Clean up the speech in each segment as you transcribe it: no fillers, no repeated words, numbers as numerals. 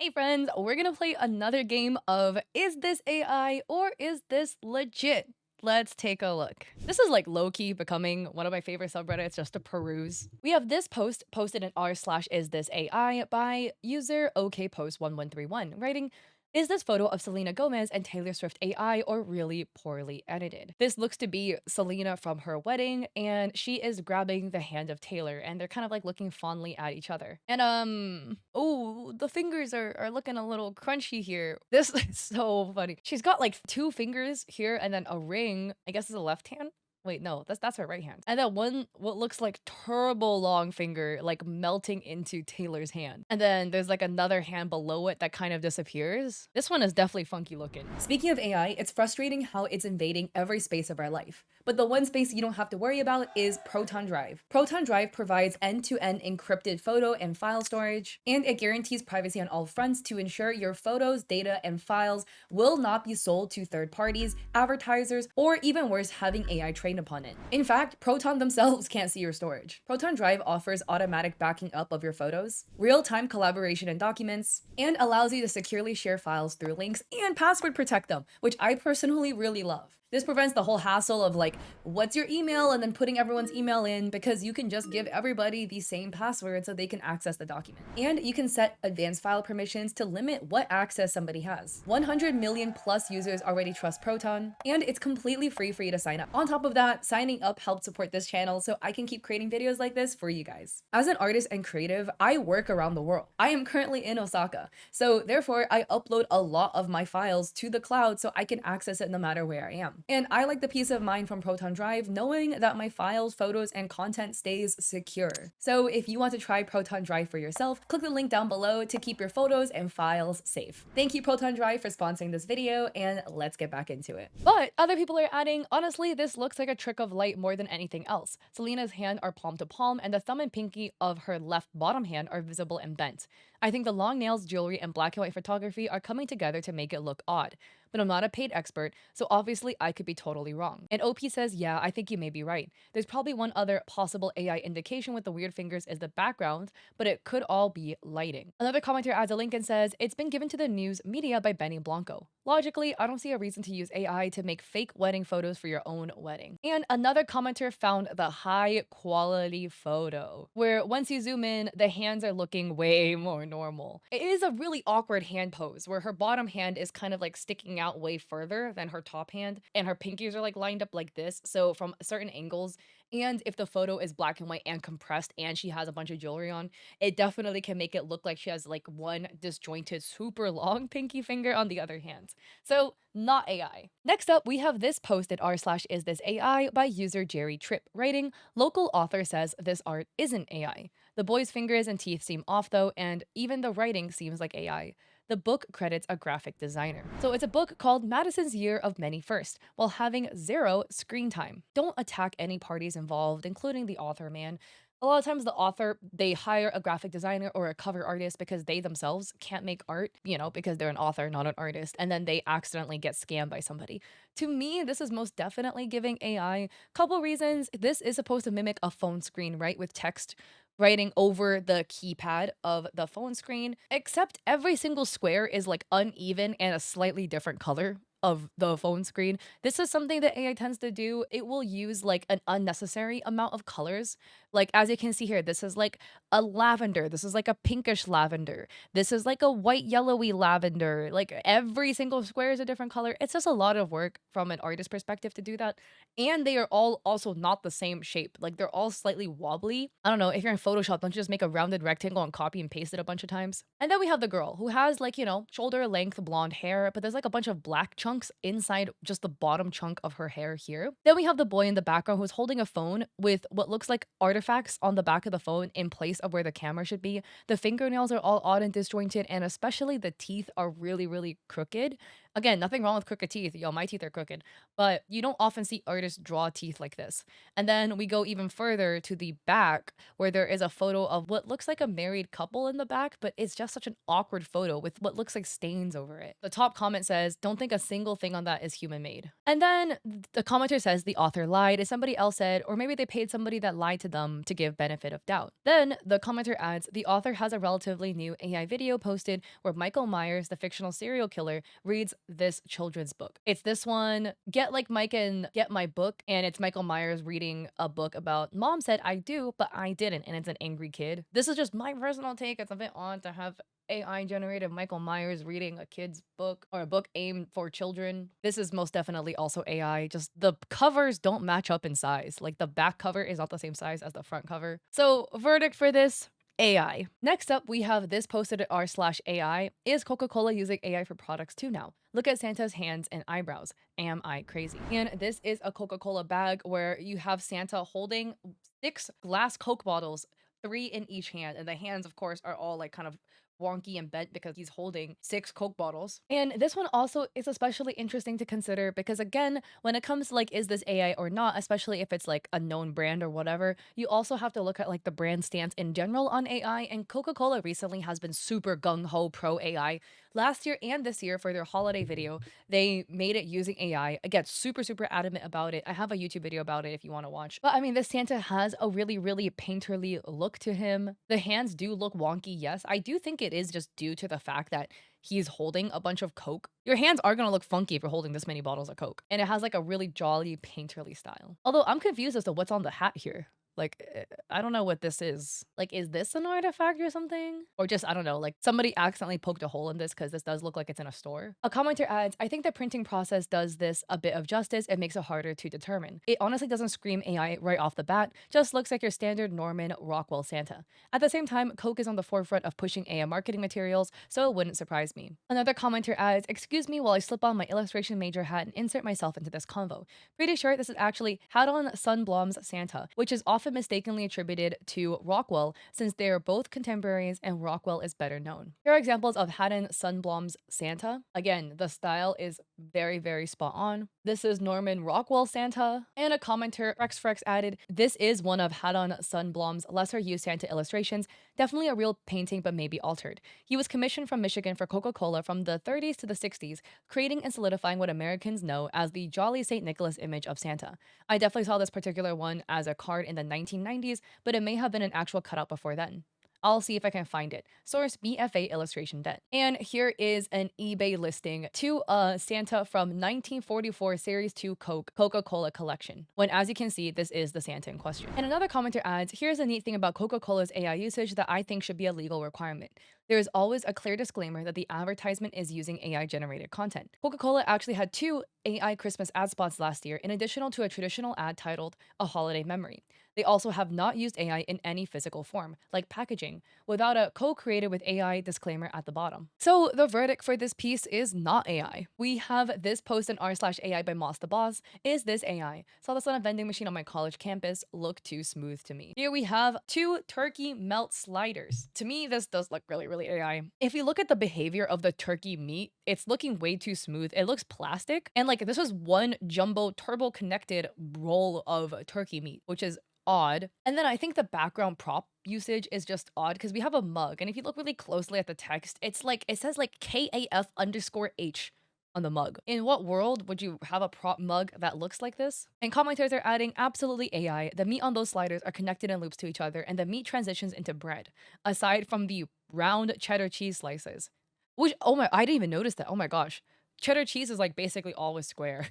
Hey friends, we're gonna play another game of Is This AI or Is This Legit? Let's take a look. This is like low-key becoming one of my favorite subreddits just to peruse. We have this post posted in r slash is this AI by user okpost1131 writing, is this photo of Selena Gomez and Taylor Swift AI or really poorly edited? This looks to be Selena from her wedding, and she is grabbing the hand of Taylor, and they're kind of like looking fondly at each other. And oh, the fingers are looking a little crunchy here. This is so funny. She's got like two fingers here and then a ring. I guess is a left hand. Wait, no, that's her right hand. And then one what looks like turbo long finger like melting into Taylor's hand. And then there's like another hand below it that kind of disappears. This one is definitely funky looking. Speaking of AI, it's frustrating how it's invading every space of our life. But the one space you don't have to worry about is Proton Drive. Proton Drive provides end-to-end encrypted photo and file storage, and it guarantees privacy on all fronts to ensure your photos, data, and files will not be sold to third parties, advertisers, or even worse, having AI trained upon it. In fact, Proton themselves can't see your storage. Proton Drive offers automatic backing up of your photos, real-time collaboration and documents, and allows you to securely share files through links and password protect them, which I personally really love. This prevents the whole hassle of like, what's your email? And then putting everyone's email in, because you can just give everybody the same password so they can access the document. And you can set advanced file permissions to limit what access somebody has. 100 million plus users already trust Proton, and it's completely free for you to sign up. On top of that, signing up helps support this channel so I can keep creating videos like this for you guys. As an artist and creative, I work around the world. I am currently in Osaka, so therefore I upload a lot of my files to the cloud so I can access it no matter where I am. And I like the peace of mind from Proton Drive knowing that my files, photos, and content stays secure. So if you want to try Proton Drive for yourself, click the link down below to keep your photos and files safe. Thank you Proton Drive for sponsoring this video, and let's get back into it. But other people are adding, honestly, this looks like a trick of light more than anything else. Selena's hand are palm to palm, and the thumb and pinky of her left bottom hand are visible and bent. I think the long nails, jewelry, and black and white photography are coming together to make it look odd. But I'm not a paid expert, so obviously I could be totally wrong. And OP says, yeah, I think you may be right. There's probably one other possible AI indication with the weird fingers is the background, but it could all be lighting. Another commenter adds a link and says, it's been given to the news media by Benny Blanco. Logically, I don't see a reason to use AI to make fake wedding photos for your own wedding. And another commenter found the high quality photo, where once you zoom in, the hands are looking way more normal. It is a really awkward hand pose where her bottom hand is kind of like sticking out way further than her top hand, and her pinkies are like lined up like this. So from certain angles, and if the photo is black and white and compressed and she has a bunch of jewelry on, it definitely can make it look like she has like one disjointed super long pinky finger on the other hand. So not AI. Next up, we have this post at r slash is this AI by user Jerry Tripp writing, local author says this art isn't AI. The boy's fingers and teeth seem off though, and even the writing seems like AI. The book credits a graphic designer. So it's a book called Madison's Year of Many First, while having zero screen time. Don't attack any parties involved, including the author, man. A lot of times the author, they hire a graphic designer or a cover artist because they themselves can't make art, because they're an author, not an artist, and then they accidentally get scammed by somebody. To me, this is most definitely giving AI. Couple reasons. This is supposed to mimic a phone screen, right? With text writing over the keypad of the phone screen, except every single square is like uneven and a slightly different color of the phone screen. This is something that AI tends to do. It will use like an unnecessary amount of colors. Like as you can see here, this is like a lavender. This is like a pinkish lavender. This is like a white yellowy lavender. Like every single square is a different color. It's just a lot of work from an artist perspective to do that. And they are all also not the same shape. Like they're all slightly wobbly. I don't know, if you're in Photoshop, don't you just make a rounded rectangle and copy and paste it a bunch of times? And then we have the girl who has like, shoulder length blonde hair, but there's like a bunch of black chunks inside just the bottom chunk of her hair here. Then we have the boy in the background who's holding a phone with what looks like artifacts on the back of the phone in place of where the camera should be. The fingernails are all odd and disjointed, and especially the teeth are really, really crooked. Again, nothing wrong with crooked teeth. Yo, my teeth are crooked, but you don't often see artists draw teeth like this. And then we go even further to the back where there is a photo of what looks like a married couple in the back, but it's just such an awkward photo with what looks like stains over it. The top comment says, "Don't think a single thing on that is human made." And then the commenter says the author lied, as somebody else said, or maybe they paid somebody that lied to them to give benefit of doubt. Then the commenter adds, the author has a relatively new AI video posted where Michael Myers, the fictional serial killer, reads this children's book. It's this one, Get Like Mike and Get My Book, and it's Michael Myers reading a book about mom said I do, but I didn't, and it's an angry kid. This is just my personal take. It's a bit odd to have AI generated Michael Myers reading a kid's book or a book aimed for children. This is most definitely also AI. Just the covers don't match up in size. Like the back cover is not the same size as the front cover. So, verdict for this, AI. Next up, we have this posted at r/AI. Is Coca-Cola using AI for products too now? Look at Santa's hands and eyebrows. Am I crazy? And this is a Coca-Cola bag where you have Santa holding 6 glass Coke bottles, 3 in each hand. And the hands, of course, are all like kind of wonky and bent because he's holding 6 Coke bottles. And this one also is especially interesting to consider because, again, when it comes to like, is this AI or not, especially if it's like a known brand or whatever, you also have to look at like the brand stance in general on AI. And Coca-Cola recently has been super gung-ho pro AI. Last year and this year for their holiday video, they made it using AI. Again, super, super adamant about it. I have a YouTube video about it if you want to watch. But I mean, this Santa has a really, really painterly look to him. The hands do look wonky, yes. I do think it is just due to the fact that he's holding a bunch of Coke. Your hands are gonna look funky if you're holding this many bottles of Coke. And it has like a really jolly, painterly style. Although I'm confused as to what's on the hat here. Like, I don't know what this is. Like, is this an artifact or something? Or just, I don't know, like somebody accidentally poked a hole in this because this does look like it's in a store. A commenter adds, I think the printing process does this a bit of justice. It makes it harder to determine. It honestly doesn't scream AI right off the bat, just looks like your standard Norman Rockwell Santa. At the same time, Coke is on the forefront of pushing AI marketing materials, so it wouldn't surprise me. Another commenter adds, excuse me while I slip on my illustration major hat and insert myself into this convo. Pretty sure this is actually Haddon Sundblom's Santa, which is often mistakenly attributed to Rockwell since they are both contemporaries and Rockwell is better known. Here are examples of Haddon Sundblom's Santa. Again, the style is very, very spot on. This is Norman Rockwell Santa. And a commenter, Frex added, this is one of Haddon Sundblom's lesser used Santa illustrations, definitely a real painting but maybe altered. He was commissioned from Michigan for Coca-Cola from the 30s to the 60s, creating and solidifying what Americans know as the Jolly St. Nicholas image of Santa. I definitely saw this particular one as a card in the 1990s, but it may have been an actual cutout before then. I'll see if I can find it. Source BFA Illustration Det. And here is an eBay listing to a Santa from 1944 Series 2 Coca-Cola collection. When, as you can see, this is the Santa in question. And another commenter adds, here's a neat thing about Coca-Cola's AI usage that I think should be a legal requirement. There is always a clear disclaimer that the advertisement is using AI-generated content. Coca-Cola actually had 2 AI Christmas ad spots last year, in addition to a traditional ad titled A Holiday Memory. They also have not used AI in any physical form, like packaging, without a co-created with AI disclaimer at the bottom. So the verdict for this piece is not AI. We have this post in r/AI by Moss the Boss. Is this AI? Saw this on a vending machine on my college campus. Look too smooth to me. Here we have 2 turkey melt sliders. To me, this does look really, really AI. If we look at the behavior of the turkey meat, it's looking way too smooth. It looks plastic. And like this was one jumbo turbo connected roll of turkey meat, which is odd. And then I think the background prop usage is just odd because we have a mug. And if you look really closely at the text, it's like it says like KAF_H on the mug. In what world would you have a prop mug that looks like this? And commenters are adding absolutely AI. The meat on those sliders are connected in loops to each other and the meat transitions into bread, aside from the round cheddar cheese slices. Which, oh my, I didn't even notice that. Oh my gosh. Cheddar cheese is like basically always square,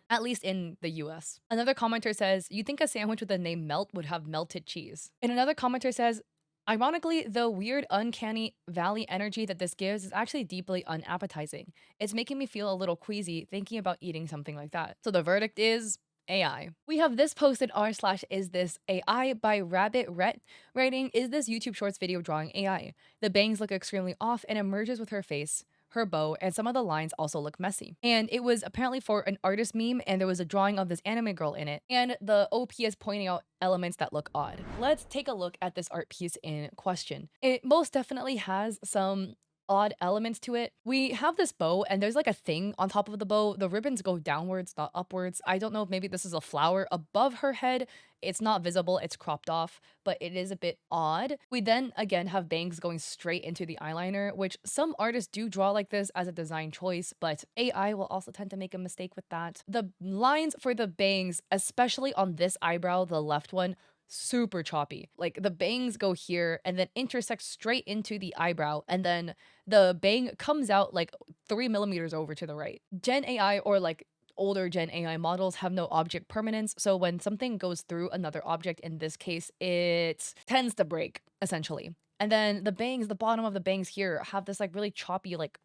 at least in the US. Another commenter says, you think a sandwich with the name melt would have melted cheese. And another commenter says, ironically, the weird uncanny valley energy that this gives is actually deeply unappetizing. It's making me feel a little queasy thinking about eating something like that. So the verdict is AI. We have this posted r/is this AI by Rabbit Rhett writing, is this YouTube Shorts video drawing AI? The bangs look extremely off and it merges with her face, her bow, and some of the lines also look messy. And it was apparently for an artist meme, and there was a drawing of this anime girl in it, and the OP is pointing out elements that look odd. Let's take a look at this art piece in question. It most definitely has some odd elements to it. We have this bow and there's like a thing on top of the bow. The ribbons go downwards, not upwards. I don't know if maybe this is a flower above her head. It's not visible, it's cropped off, but it is a bit odd. We then again have bangs going straight into the eyeliner, which some artists do draw like this as a design choice, but AI will also tend to make a mistake with that. The lines for the bangs, especially on this eyebrow, the left one, super choppy. Like the bangs go here and then intersect straight into the eyebrow, and then the bang comes out like 3 millimeters over to the right. Gen AI or like older Gen AI models have no object permanence, so when something goes through another object, in this case, it tends to break, essentially. And then the bangs, the bottom of the bangs here have this like really choppy, like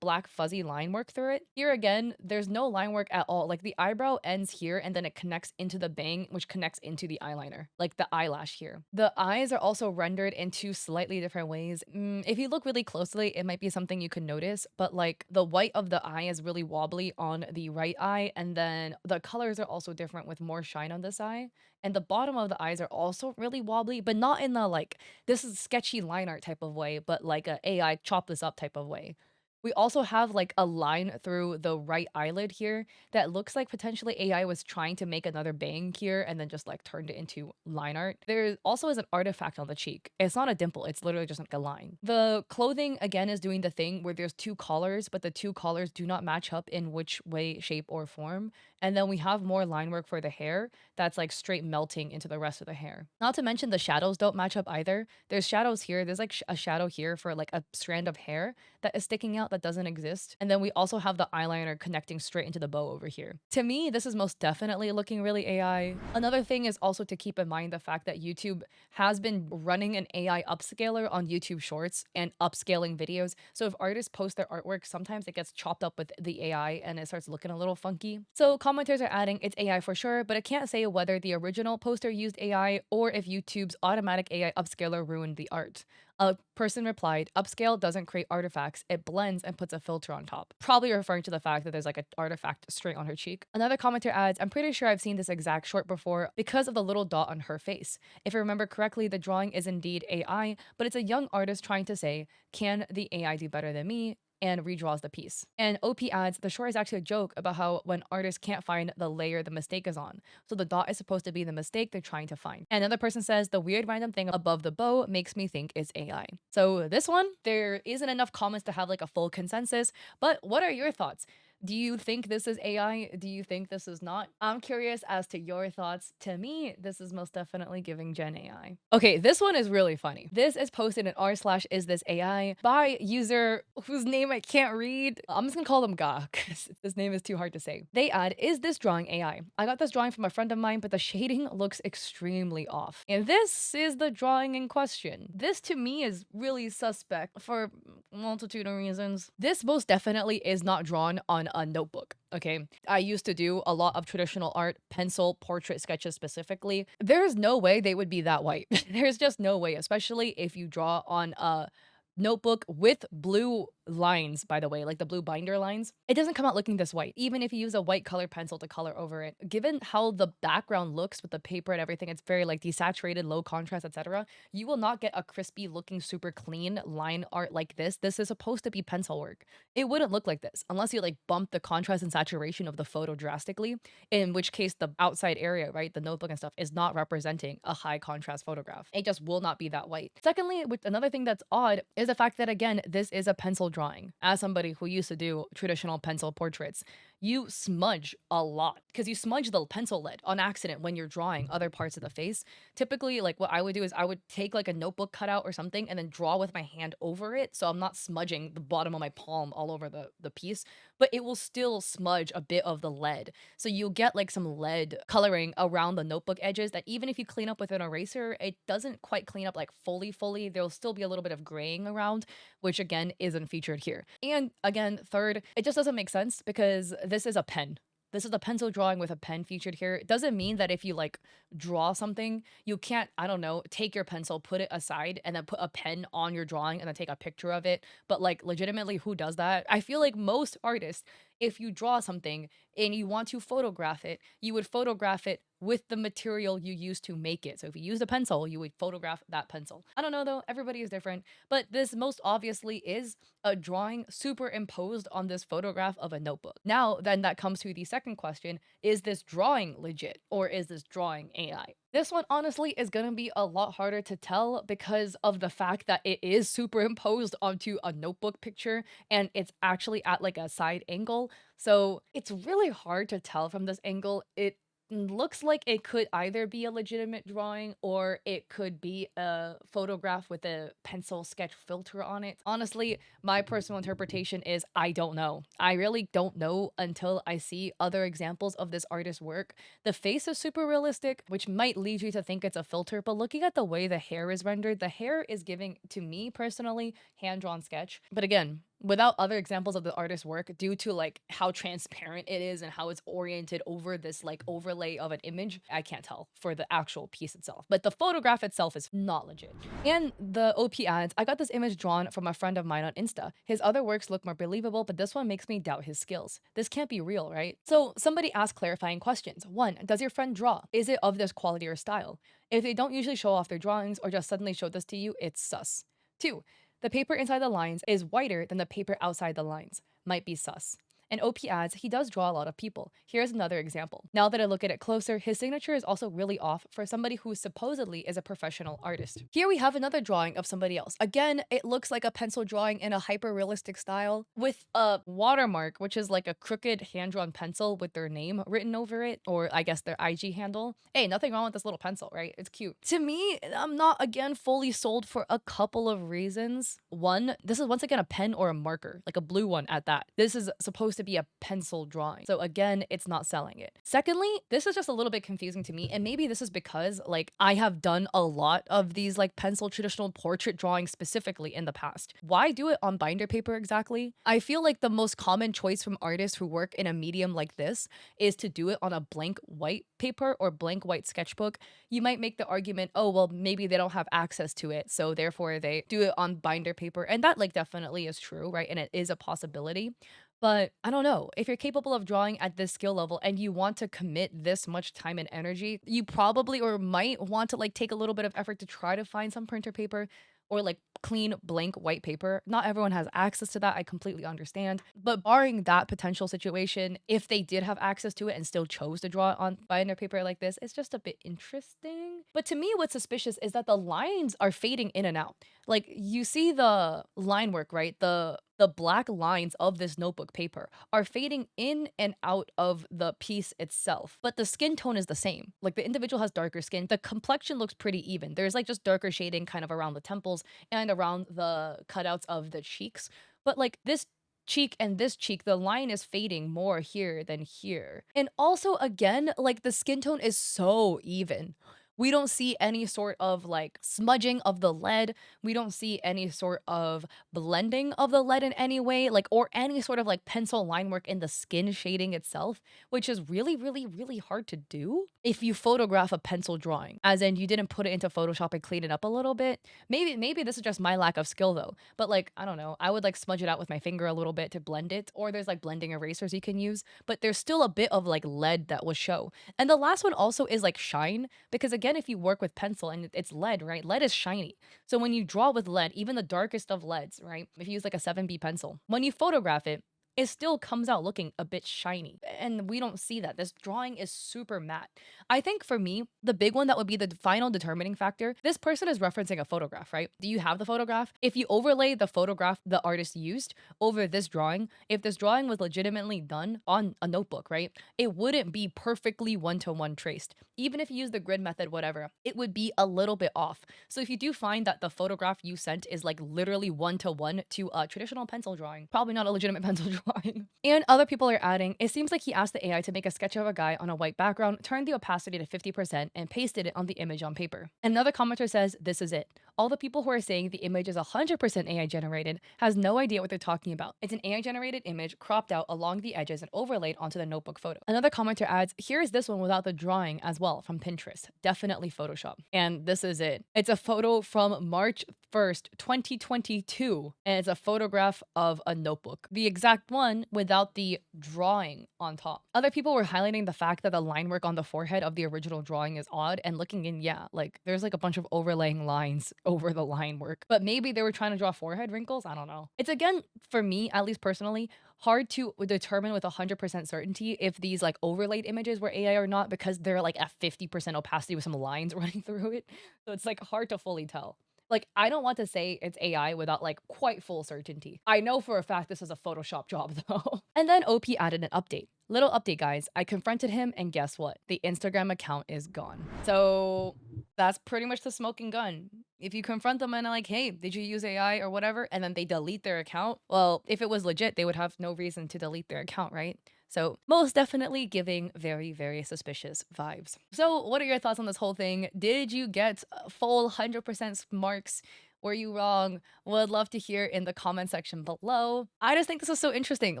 black fuzzy line work through it. Here again, there's no line work at all. Like the eyebrow ends here and then it connects into the bang, which connects into the eyeliner, like the eyelash here. The eyes are also rendered in two slightly different ways. If you look really closely, it might be something you can notice, but like the white of the eye is really wobbly on the right eye, and then the colors are also different with more shine on this eye. And the bottom of the eyes are also really wobbly, but not in the like this is sketchy line art type of way, but like a AI chop this up type of way. We also have like a line through the right eyelid here that looks like potentially AI was trying to make another bang here and then just like turned it into line art. There also is an artifact on the cheek. It's not a dimple, it's literally just like a line. The clothing again is doing the thing where there's two collars, but the two collars do not match up in which way, shape, or form. And then we have more line work for the hair that's like straight melting into the rest of the hair. Not to mention the shadows don't match up either. There's shadows here. There's like a shadow here for like a strand of hair that is sticking out that doesn't exist. And then we also have the eyeliner connecting straight into the bow over here. To me, this is most definitely looking really AI. Another thing is also to keep in mind the fact that YouTube has been running an AI upscaler on YouTube Shorts and upscaling videos. So if artists post their artwork, sometimes it gets chopped up with the AI and it starts looking a little funky. So commenters are adding it's AI for sure, but it can't say whether the original poster used AI or if YouTube's automatic AI upscaler ruined the art. A person replied, upscale doesn't create artifacts, it blends and puts a filter on top. Probably referring to the fact that there's like an artifact straight on her cheek. Another commenter adds, I'm pretty sure I've seen this exact short before because of the little dot on her face. If I remember correctly, the drawing is indeed AI, but it's a young artist trying to say, can the AI do better than me? And redraws the piece. And OP adds, the short is actually a joke about how when artists can't find the layer the mistake is on. So the dot is supposed to be the mistake they're trying to find. And another person says, the weird random thing above the bow makes me think it's AI. So this one, there isn't enough comments to have like a full consensus, but what are your thoughts? Do you think this is AI? Do you think this is not? I'm curious as to your thoughts. To me, this is most definitely giving Gen AI. Okay, this one is really funny. This is posted in r/isthis.ai by user whose name I can't read. I'm just gonna call them Ga because this name is too hard to say. They add, is this drawing AI? I got this drawing from a friend of mine, but the shading looks extremely off. And this is the drawing in question. This to me is really suspect for multitude of reasons. This most definitely is not drawn on a notebook. Okay, I used to do a lot of traditional art, pencil, portrait sketches specifically. There's no way they would be that white. There's just no way, especially if you draw on a notebook with blue lines, by the way, like the blue binder lines. It doesn't come out looking this white, even if you use a white color pencil to color over it. Given how the background looks with the paper and everything, it's very like desaturated, low contrast, etc. You will not get a crispy looking, super clean line art like this. This is supposed to be pencil work. It wouldn't look like this unless you like bump the contrast and saturation of the photo drastically, in which case the outside area, right, the notebook and stuff, is not representing a high contrast photograph. It just will not be that white. Secondly, with another thing that's odd is the fact that, again, this is a pencil drawing. As somebody who used to do traditional pencil portraits, you smudge a lot because you smudge the pencil lead on accident when you're drawing other parts of the face. Typically, like what I would do is I would take like a notebook cutout or something and then draw with my hand over it. So I'm not smudging the bottom of my palm all over the piece, but it will still smudge a bit of the lead. So you'll get like some lead coloring around the notebook edges that even if you clean up with an eraser, it doesn't quite clean up like fully. There'll still be a little bit of graying around, which again isn't featured here. And again, third, it just doesn't make sense because this is a pen. This is a pencil drawing with a pen featured here. It doesn't mean that if you like draw something, you can't, I don't know, take your pencil, put it aside, and then put a pen on your drawing and then take a picture of it. But like legitimately, who does that? I feel like most artists, if you draw something and you want to photograph it, you would photograph it with the material you used to make it. So if you used a pencil, you would photograph that pencil. I don't know though, everybody is different, but this most obviously is a drawing superimposed on this photograph of a notebook. Now, then that comes to the second question, is this drawing legit or is this drawing AI? This one honestly is going to be a lot harder to tell because of the fact that it is superimposed onto a notebook picture and it's actually at like a side angle. So it's really hard to tell from this angle. It looks like it could either be a legitimate drawing or it could be a photograph with a pencil sketch filter on it. Honestly, my personal interpretation is I don't know. I really don't know until I see other examples of this artist's work. The face is super realistic, which might lead you to think it's a filter, but looking at the way the hair is rendered, the hair is giving, to me personally, hand-drawn sketch. But again, without other examples of the artist's work, due to like how transparent it is and how it's oriented over this like overlay of an image, I can't tell for the actual piece itself. But the photograph itself is not legit. And the OP adds, I got this image drawn from a friend of mine on Insta. His other works look more believable, but this one makes me doubt his skills. This can't be real, right? So somebody asked clarifying questions. 1, does your friend draw? Is it of this quality or style? If they don't usually show off their drawings or just suddenly show this to you, it's sus. 2, the paper inside the lines is whiter than the paper outside the lines. Might be sus. And OP adds, he does draw a lot of people. Here's another example. Now that I look at it closer, his signature is also really off for somebody who supposedly is a professional artist. Here we have another drawing of somebody else. Again, it looks like a pencil drawing in a hyper-realistic style with a watermark, which is like a crooked hand-drawn pencil with their name written over it, or I guess their IG handle. Hey, nothing wrong with this little pencil, right? It's cute. To me, I'm not, again, fully sold for a couple of reasons. 1, this is once again a pen or a marker, like a blue one at that. This is supposed to be a pencil drawing. So again, it's not selling it. Secondly, this is just a little bit confusing to me. And maybe this is because like I have done a lot of these like pencil traditional portrait drawings specifically in the past. Why do it on binder paper exactly? I feel like the most common choice from artists who work in a medium like this is to do it on a blank white paper or blank white sketchbook. You might make the argument, oh, well, maybe they don't have access to it, so therefore they do it on binder paper. And that like definitely is true, right? And it is a possibility. But I don't know, if you're capable of drawing at this skill level and you want to commit this much time and energy, you probably or might want to like take a little bit of effort to try to find some printer paper or like clean blank white paper. Not everyone has access to that. I completely understand. But barring that potential situation, if they did have access to it and still chose to draw it on binder paper like this, it's just a bit interesting. But to me, what's suspicious is that the lines are fading in and out. Like you see the line work, right? The black lines of this notebook paper are fading in and out of the piece itself, but the skin tone is the same. Like the individual has darker skin. The complexion looks pretty even. There's like just darker shading kind of around the temples and around the cutouts of the cheeks. But like this cheek and this cheek, the line is fading more here than here. And also, again, like the skin tone is so even. We don't see any sort of like smudging of the lead. We don't see any sort of blending of the lead in any way, like, or any sort of like pencil line work in the skin shading itself, which is really, really, really hard to do if you photograph a pencil drawing, as in you didn't put it into Photoshop and clean it up a little bit. Maybe this is just my lack of skill though, but like, I don't know, I would like smudge it out with my finger a little bit to blend it, or there's like blending erasers you can use, but there's still a bit of like lead that will show. And the last one also is like shine, because again, if you work with pencil and it's lead, right? Lead is shiny. So when you draw with lead, even the darkest of leads, right? If you use like a 7B pencil, when you photograph it, it still comes out looking a bit shiny. And we don't see that. This drawing is super matte. I think for me, the big one that would be the final determining factor, this person is referencing a photograph, right? Do you have the photograph? If you overlay the photograph the artist used over this drawing, if this drawing was legitimately done on a notebook, right? It wouldn't be perfectly one-to-one traced. Even if you use the grid method, whatever, it would be a little bit off. So if you do find that the photograph you sent is like literally one-to-one to a traditional pencil drawing, probably not a legitimate pencil drawing. And other people are adding, it seems like he asked the AI to make a sketch of a guy on a white background, turned the opacity to 50%, and pasted it on the image on paper. And another commenter says, this is it. All the people who are saying the image is 100% AI generated has no idea what they're talking about. It's an AI generated image cropped out along the edges and overlaid onto the notebook photo. Another commenter adds, here is this one without the drawing as well from Pinterest. Definitely Photoshop. And this is it. It's a photo from March 1st, 2022, and it's a photograph of a notebook. The exact one without the drawing on top. Other people were highlighting the fact that the line work on the forehead of the original drawing is odd, and looking in, yeah, like there's like a bunch of overlaying lines over the line work. But maybe they were trying to draw forehead wrinkles. I don't know. It's again, for me, at least personally, hard to determine with 100% certainty if these like overlaid images were AI or not because they're like at 50% opacity with some lines running through it. So it's like hard to fully tell. Like, I don't want to say it's AI without like quite full certainty. I know for a fact this is a Photoshop job though. And then OP added an update. Little update, guys. I confronted him, and guess what? The Instagram account is gone. So that's pretty much the smoking gun. If you confront them and are like, hey, did you use AI or whatever, and then they delete their account, well, if it was legit, they would have no reason to delete their account, right? So most definitely giving very, very suspicious vibes. So what are your thoughts on this whole thing? Did you get full 100% marks? Were you wrong? Would love to hear in the comment section below. I just think this is so interesting.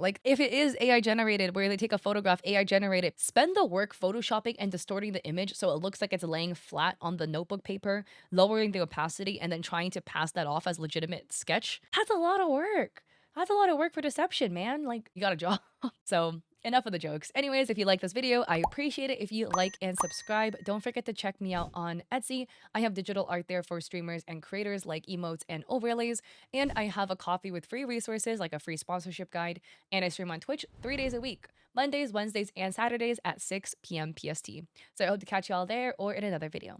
Like, if it is AI generated, where they take a photograph, AI generated, spend the work photoshopping and distorting the image so it looks like it's laying flat on the notebook paper, lowering the opacity, and then trying to pass that off as legitimate sketch. That's a lot of work. That's a lot of work for deception, man. Like, you got a job. So enough of the jokes. Anyways, if you like this video, I appreciate it if you like and subscribe. Don't forget to check me out on Etsy. I have digital art there for streamers and creators like emotes and overlays. And I have a Ko-fi with free resources like a free sponsorship guide. And I stream on Twitch 3 days a week, Mondays, Wednesdays, and Saturdays at 6 p.m. PST. So I hope to catch y'all there or in another video.